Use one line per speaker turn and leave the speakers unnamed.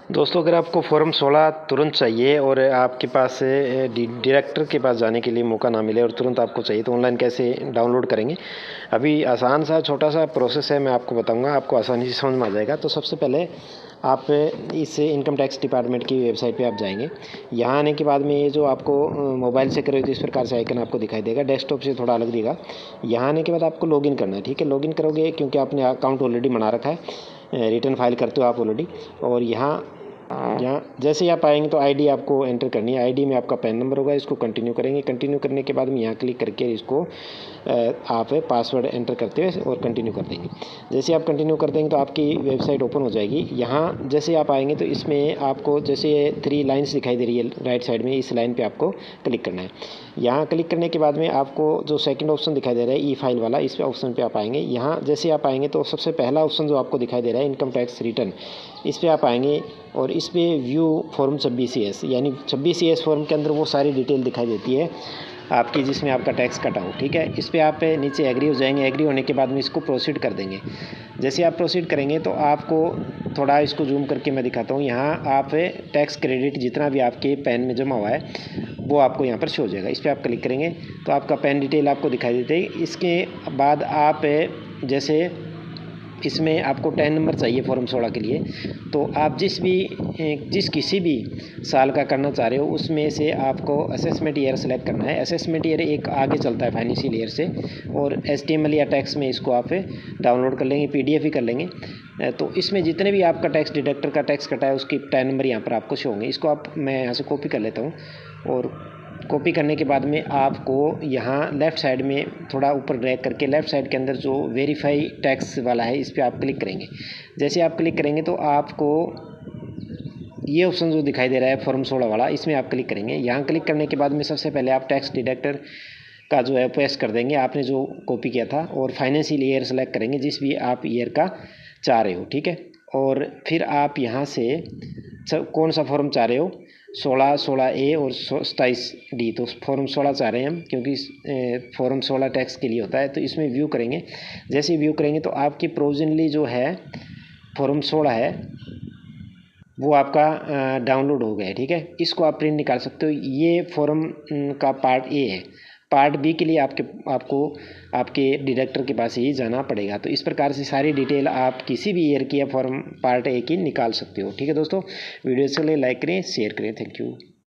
दोस्तों, अगर आपको फॉर्म 16 तुरंत चाहिए और आपके पास डायरेक्टर के पास जाने के लिए मौका ना मिले और तुरंत आपको चाहिए तो ऑनलाइन कैसे डाउनलोड करेंगे। अभी आसान सा छोटा सा प्रोसेस है, मैं आपको बताऊंगा, आपको आसानी से समझ में आ जाएगा। तो सबसे पहले आप इस इनकम टैक्स डिपार्टमेंट की वेबसाइट पे आप जाएंगे। यहाँ आने के बाद में ये जो आपको मोबाइल से करोगे तो इस प्रकार से आइकन आपको दिखाई देगा, डेस्कटॉप से थोड़ा अलग दिखेगा। यहाँ आने के बाद आपको लॉगिन करना है, ठीक है। लॉगिन करोगे क्योंकि आपने अकाउंट ऑलरेडी बना रखा है, रिटर्न फाइल करते हो आप ऑलरेडी। और यहाँ जैसे ही आप आएंगे तो आईडी आपको एंटर करनी है। आईडी में आपका पैन नंबर होगा, इसको कंटिन्यू करेंगे। कंटिन्यू करने के बाद में यहाँ क्लिक करके इसको आप पासवर्ड एंटर करते हुए और कंटिन्यू कर देंगे। जैसे आप कंटिन्यू कर देंगे तो आपकी वेबसाइट ओपन हो जाएगी। यहाँ जैसे आप आएंगे तो इसमें आपको जैसे 3 लाइन्स दिखाई दे रही है राइट साइड में, इस लाइन पर आपको क्लिक करना है। यहाँ क्लिक करने के बाद में आपको जो सेकंड ऑप्शन दिखाई दे रहा है ई फाइल वाला, इस ऑप्शन पे आप आएंगे। यहाँ जैसे आप आएंगे तो सबसे पहला ऑप्शन जो आपको दिखाई दे रहा है इनकम टैक्स रिटर्न, इस पर आप आएंगे और इस पर व्यू फॉर्म 26CS, यानी 26CS फॉर्म के अंदर वो सारी डिटेल दिखाई देती है आपकी जिसमें आपका टैक्स कटा हो, ठीक है। इस पर आप नीचे एग्री हो जाएंगे। एग्री होने के बाद में इसको प्रोसीड कर देंगे। जैसे आप प्रोसीड करेंगे तो आपको थोड़ा इसको जूम करके मैं दिखाता हूँ। यहाँ आप टैक्स क्रेडिट जितना भी आपके पैन में जमा हुआ है वो आपको यहाँ पर शो हो जाएगा। इस पर आप क्लिक करेंगे तो आपका पैन डिटेल आपको दिखाई देती है। इसके बाद आप जैसे इसमें आपको 10 नंबर चाहिए फॉर्म 16 के लिए, तो आप जिस किसी भी साल का करना चाह रहे हो उसमें से आपको असेसमेंट ईयर सेलेक्ट करना है। असेसमेंट ईयर एक आगे चलता है फाइनेंशियल ईयर से, और HTML या टैक्स में इसको आप डाउनलोड कर लेंगे, PDF ही कर लेंगे। तो इसमें जितने भी आपका टैक्स डिडक्टर का टैक्स कटा है उसकी 10 नंबर यहाँ पर आपको शो होंगे। इसको मैं यहाँ से कॉपी कर लेता हूँ, और कॉपी करने के बाद में आपको यहाँ लेफ़्ट साइड में थोड़ा ऊपर ड्रैग करके लेफ़्ट साइड के अंदर जो वेरीफाई टैक्स वाला है इस पर आप क्लिक करेंगे। जैसे आप क्लिक करेंगे तो आपको ये ऑप्शन जो दिखाई दे रहा है फॉर्म 16 वाला, इसमें आप क्लिक करेंगे। यहाँ क्लिक करने के बाद में सबसे पहले आप टैक्स डिडक्टर का जो है पेस्ट कर देंगे आपने जो कॉपी किया था, और फाइनेंशियल ईयर सेलेक्ट करेंगे जिस भी आप ईयर का चाह रहे हो, ठीक है। और फिर आप यहाँ से कौन सा फॉर्म चाह रहे हो, 16, 16A और 27D। तो फॉर्म 16 चाह रहे हैं हम, क्योंकि फॉर्म 16 टैक्स के लिए होता है। तो इसमें व्यू करेंगे। जैसे व्यू करेंगे तो आपकी प्रोविजनली जो है फॉर्म 16 है वो आपका डाउनलोड हो गया है, ठीक है। इसको आप प्रिंट निकाल सकते हो। ये फॉर्म का पार्ट A है। पार्ट B के लिए आपको आपके डिडक्टर के पास ही जाना पड़ेगा। तो इस प्रकार से सारी डिटेल आप किसी भी ईयर की या फॉर्म पार्ट A की निकाल सकते हो, ठीक है दोस्तों। वीडियो के लिए लाइक करें, शेयर करें। Thank you.